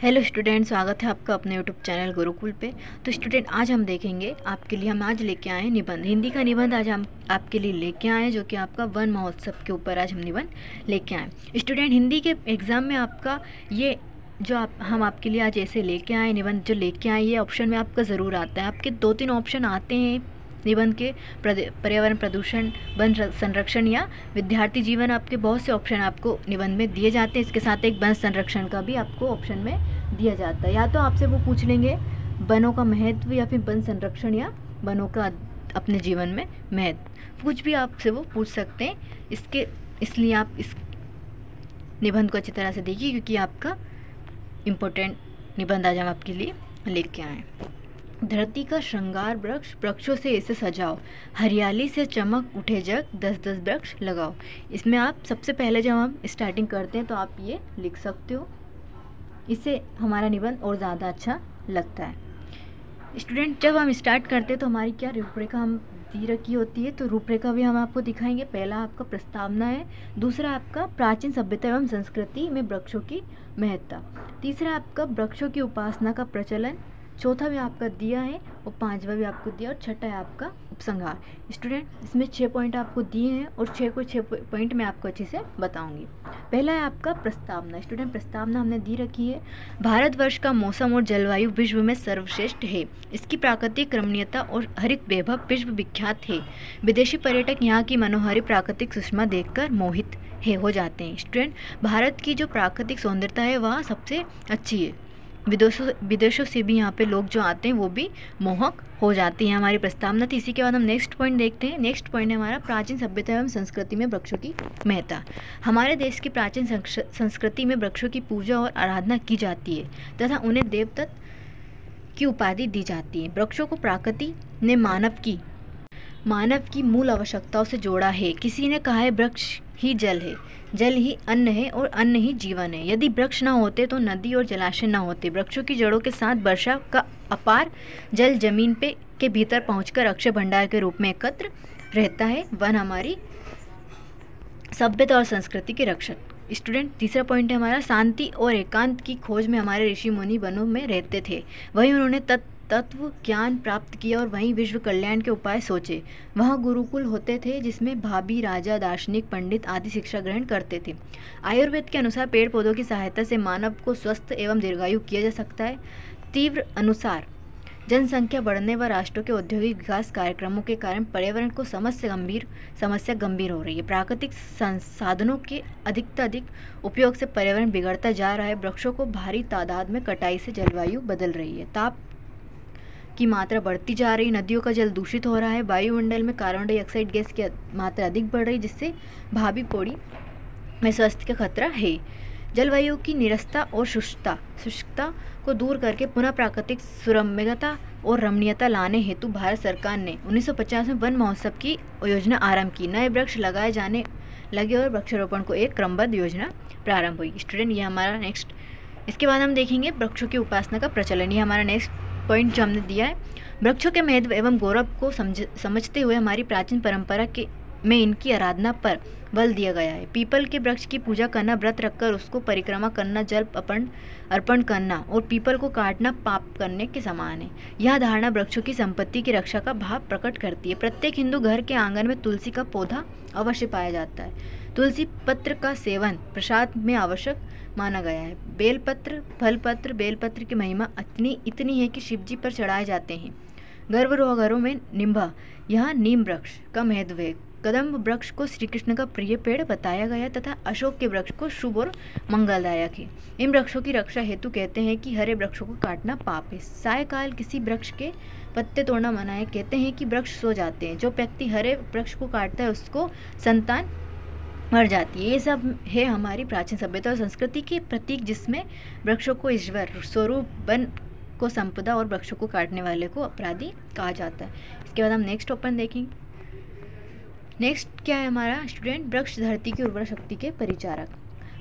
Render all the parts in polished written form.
Hello student, स्वागत है आपका अपने यूट्यूब चैनल गुरुकुल पे। तो स्टूडेंट, आज हम देखेंगे आपके लिए, हम आज लेके आए हैं निबंध, हिंदी का निबंध आज हम आपके लिए लेके आए हैं, जो कि आपका वन महोत्सव के ऊपर आज हम निबंध लेके आए। स्टूडेंट, हिंदी के एग्ज़ाम में आपका ये जो हम आपके लिए आज ऐसे लेके आए निबंध जो लेके आए, ये ऑप्शन में आपका ज़रूर आता है। आपके 2-3 ऑप्शन आते हैं निबंध के, पर्यावरण प्रदूषण, वन संरक्षण या विद्यार्थी जीवन। आपके बहुत से ऑप्शन आपको निबंध में दिए जाते हैं। इसके साथ एक वन संरक्षण का भी आपको ऑप्शन में दिया जाता है। या तो आपसे वो पूछ लेंगे वनों का महत्व, या फिर वन संरक्षण या वनों का अपने जीवन में महत्व, कुछ भी आपसे वो पूछ सकते हैं। इसलिए आप इस निबंध को अच्छी तरह से देखिए, क्योंकि आपका इम्पोर्टेंट निबंध आज हम आपके लिए लेके आए। धरती का श्रृंगार वृक्ष, वृक्षों से इसे सजाओ, हरियाली से चमक उठे जग, 10-10 वृक्ष लगाओ। इसमें आप सबसे पहले जब हम स्टार्टिंग करते हैं तो आप ये लिख सकते हो, इससे हमारा निबंध और ज़्यादा अच्छा लगता है। स्टूडेंट, जब हम स्टार्ट करते हैं तो हमारी क्या रूपरेखा हम दी रखी होती है, तो रूपरेखा भी हम आपको दिखाएंगे। पहला आपका प्रस्तावना है, दूसरा आपका प्राचीन सभ्यता एवं संस्कृति में वृक्षों की महत्ता, तीसरा आपका वृक्षों की उपासना का प्रचलन, चौथा भी आपका दिया है और पांचवा भी आपको दिया, और छठा है आपका उपसंहार। स्टूडेंट, इसमें 6 पॉइंट आपको दिए हैं और 6 पॉइंट मैं आपको अच्छे से बताऊंगी। पहला है आपका प्रस्तावना। स्टूडेंट, प्रस्तावना हमने दी रखी है, भारतवर्ष का मौसम और जलवायु विश्व में सर्वश्रेष्ठ है, इसकी प्राकृतिक रमणीयता और हरित वैभव विश्व विख्यात है, विदेशी पर्यटक यहाँ की मनोहारी प्राकृतिक सुषमा देखकर मोहित हो जाते हैं। स्टूडेंट, भारत की जो प्राकृतिक सौंदर्यता है वह सबसे अच्छी है, विदेशों से भी यहाँ पे लोग जो आते हैं वो भी मोहक हो जाती हैं हमारी प्रस्तावना। तो इसी के बाद हम नेक्स्ट पॉइंट देखते हैं। नेक्स्ट पॉइंट है हमारा प्राचीन सभ्यता एवं संस्कृति में वृक्षों की महत्ता। हमारे देश की प्राचीन संस्कृति में वृक्षों की पूजा और आराधना की जाती है तथा उन्हें देवदत्त की उपाधि दी जाती है। वृक्षों को प्रकृति ने मानव की मूल आवश्यकताओं से जोड़ा है। किसी ने कहा है वृक्ष ही जल है, जल ही अन्न है और अन्न ही जीवन है। यदि वृक्ष ना होते तो नदी और जलाशय ना होते। वृक्षों की जड़ों के साथ वर्षा का अपार जल जमीन पे के भीतर पहुंचकर अक्षय भंडार के रूप में एकत्र रहता है। वन हमारी सभ्यता और संस्कृति के रक्षक। स्टूडेंट, तीसरा पॉइंट है हमारा शांति और एकांत की खोज में हमारे ऋषि मुनि वनों में रहते थे, वहीं उन्होंने तत्व ज्ञान प्राप्त किया और वहीं विश्व कल्याण के उपाय सोचे। वहाँ गुरुकुल होते थे जिसमें भाभी, राजा, दार्शनिक, पंडित आदि शिक्षा ग्रहण करते थे। आयुर्वेद के अनुसार पेड़ पौधों की सहायता से मानव को स्वस्थ एवं दीर्घायु किया जा सकता है। तीव्र अनुसार जनसंख्या बढ़ने व राष्ट्रों के औद्योगिक विकास कार्यक्रमों के कारण पर्यावरण को समस्या गंभीर हो रही है। प्राकृतिक संसाधनों के अधिक उपयोग से पर्यावरण बिगड़ता जा रहा है। वृक्षों को भारी तादाद में कटाई से जलवायु बदल रही है, ताप की मात्रा बढ़ती जा रही, नदियों का जल दूषित हो रहा है, वायुमंडल में कार्बन डाइऑक्साइड गैस की मात्रा अधिक बढ़ रही, जिससे भावी पीढ़ी में स्वास्थ्य का खतरा है। जलवायु की निरस्ता और शुष्कता को दूर करके पुनः प्राकृतिक सुरम्यता और रमणीयता लाने हेतु भारत सरकार ने 1950 में वन महोत्सव की योजना आरंभ की। नए वृक्ष लगाए जाने लगे और वृक्षारोपण को एक क्रमबद्ध योजना प्रारंभ हुई। स्टूडेंट, ये हमारा नेक्स्ट, इसके बाद हम देखेंगे वृक्षों की उपासना का प्रचलन। ये हमारा नेक्स्ट पॉइंट जो हमने दिया है। वृक्षों के महत्व एवं गौरव को समझते हुए हमारी प्राचीन परंपरा में इनकी आराधना पर बल दिया गया है। पीपल के वृक्ष की पूजा करना, व्रत रखकर उसको परिक्रमा करना, जल अर्पण करना और पीपल को काटना पाप करने के समान है। यह धारणा वृक्षों की संपत्ति की रक्षा का भाव प्रकट करती है। प्रत्येक हिंदू घर के आंगन में तुलसी का पौधा अवश्य पाया जाता है। तुलसी पत्र का सेवन प्रसाद में आवश्यक माना गया है। बेलपत्र, फलपत्र, बेलपत्र की महिमा इतनी है कि शिवजी पर चढ़ाए जाते हैं। गर्भगृहों में निम्बा, यह नीम वृक्ष का महत्व है। कदम्ब वृक्ष को श्री कृष्ण का प्रिय पेड़ बताया गया तथा अशोक के वृक्ष को शुभ और मंगलदायक है। इन वृक्षों की रक्षा हेतु कहते हैं कि हरे वृक्षों को काटना पाप है। सायकाल किसी वृक्ष के पत्ते तोड़ना मना है। कहते हैं कि वृक्ष सो जाते हैं, जो व्यक्ति हरे वृक्ष को काटता है उसको संतान मर जाती है। ये सब है हमारी प्राचीन सभ्यता और संस्कृति के प्रतीक, जिसमें वृक्षों को ईश्वर स्वरूप, वन को संपदा और वृक्षों को काटने वाले को अपराधी कहा जाता है। इसके बाद हम नेक्स्ट ओपन देखेंगे। नेक्स्ट क्या है हमारा स्टूडेंट, वृक्ष धरती की उर्वरा शक्ति के परिचारक।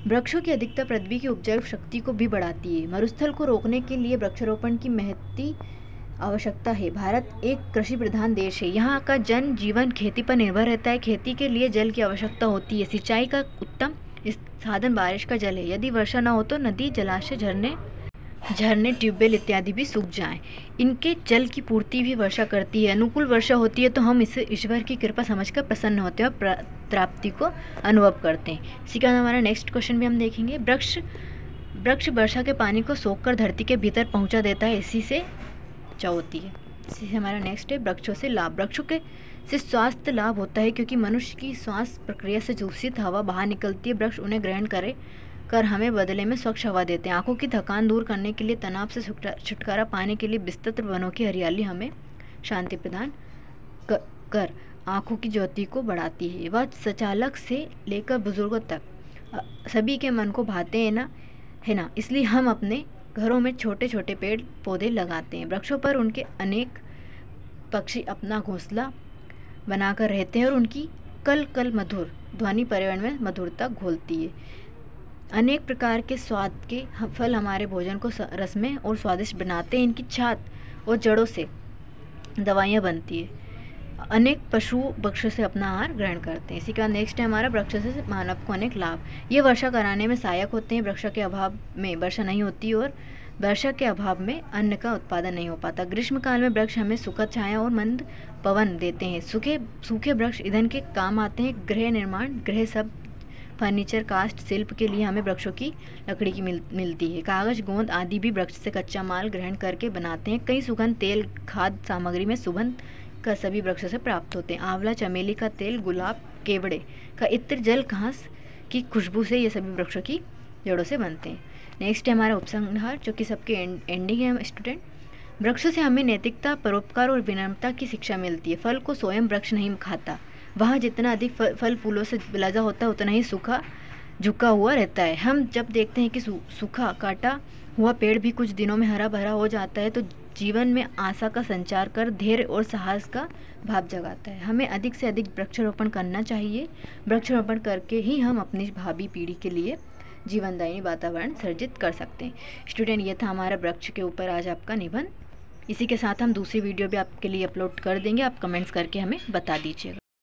वृक्षों की अधिकता पृथ्वी की उपजाऊ शक्ति को भी बढ़ाती है। मरुस्थल को रोकने के लिए वृक्षारोपण की महती आवश्यकता है। भारत एक कृषि प्रधान देश है। यहाँ का जन जीवन खेती पर निर्भर रहता है। खेती के लिए जल की आवश्यकता होती है। सिंचाई का उत्तम साधन बारिश का जल है। यदि वर्षा न हो तो नदी, जलाशय, झरने झरने, ट्यूबवेल इत्यादि भी सूख जाएं। इनके जल की पूर्ति भी वर्षा करती है। अनुकूल वर्षा होती है तो हम इसे ईश्वर की कृपा समझकर प्रसन्न होते हैं और प्राप्ति को अनुभव करते हैं। इसी का हमारा नेक्स्ट क्वेश्चन भी हम देखेंगे। वृक्ष वर्षा के पानी को सोखकर धरती के भीतर पहुंचा देता है, इसी से क्या होती है। इसी से हमारा नेक्स्ट है वृक्षों से लाभ। वृक्षों के से स्वास्थ्य लाभ होता है क्योंकि मनुष्य की श्वास प्रक्रिया से दूषित हवा बाहर निकलती है। वृक्ष उन्हें ग्रहण कर हमें बदले में स्वच्छ हवा देते हैं। आंखों की थकान दूर करने के लिए, तनाव से छुटकारा पाने के लिए विस्तृत वनों की हरियाली हमें शांति प्रदान कर आंखों की ज्योति को बढ़ाती है। वह संचालक से लेकर बुजुर्गों तक सभी के मन को भाते हैं है ना। इसलिए हम अपने घरों में छोटे छोटे पेड़ पौधे लगाते हैं। वृक्षों पर उनके अनेक पक्षी अपना घोंसला बनाकर रहते हैं और उनकी कल मधुर ध्वनि पर्यावरण में मधुरता घोलती है। अनेक प्रकार के स्वाद के फल हमारे भोजन को रसमय और स्वादिष्ट बनाते हैं। इनकी छात और जड़ों से दवाइयाँ बनती है। अनेक पशु वृक्षों से अपना आहार ग्रहण करते हैं। इसी के बाद नेक्स्ट है हमारा वृक्षों से मानव को अनेक लाभ। ये वर्षा कराने में सहायक होते हैं। वर्षा के अभाव में वर्षा नहीं होती और वर्षा के अभाव में अन्न का उत्पादन नहीं हो पाता। ग्रीष्म काल में वृक्ष हमें सुखद छाया और मंद पवन देते हैं। सूखे वृक्ष ईंधन के काम आते हैं। गृह निर्माण, गृह सब फर्नीचर, कास्ट शिल्प के लिए हमें वृक्षों की लकड़ी की मिलती है। कागज, गोंद आदि भी वृक्ष से कच्चा माल ग्रहण करके बनाते हैं। कई सुगंध तेल, खाद्य सामग्री में सुगंध का सभी वृक्षों से प्राप्त होते हैं। आंवला, चमेली का तेल, गुलाब, केवड़े का इत्र, जल, घास की खुशबू से ये सभी वृक्षों की जड़ों से बनते हैं। नेक्स्ट है हमारा उपसंहार, जो कि सबके एंडिंग है स्टूडेंट। वृक्षों से हमें नैतिकता, परोपकार और विनम्रता की शिक्षा मिलती है। फल को स्वयं वृक्ष नहीं खाता। वहाँ जितना अधिक फल फूलों से लदा होता है उतना ही सूखा झुका हुआ रहता है। हम जब देखते हैं कि सूखा काटा हुआ पेड़ भी कुछ दिनों में हरा भरा हो जाता है तो जीवन में आशा का संचार कर धैर्य और साहस का भाव जगाता है। हमें अधिक से अधिक वृक्षारोपण करना चाहिए। वृक्षारोपण करके ही हम अपनी भावी पीढ़ी के लिए जीवनदायी वातावरण सर्जित कर सकते हैं। स्टूडेंट, ये था हमारा वृक्ष के ऊपर आज आपका निबंध। इसी के साथ हम दूसरी वीडियो भी आपके लिए अपलोड कर देंगे। आप कमेंट्स करके हमें बता दीजिएगा।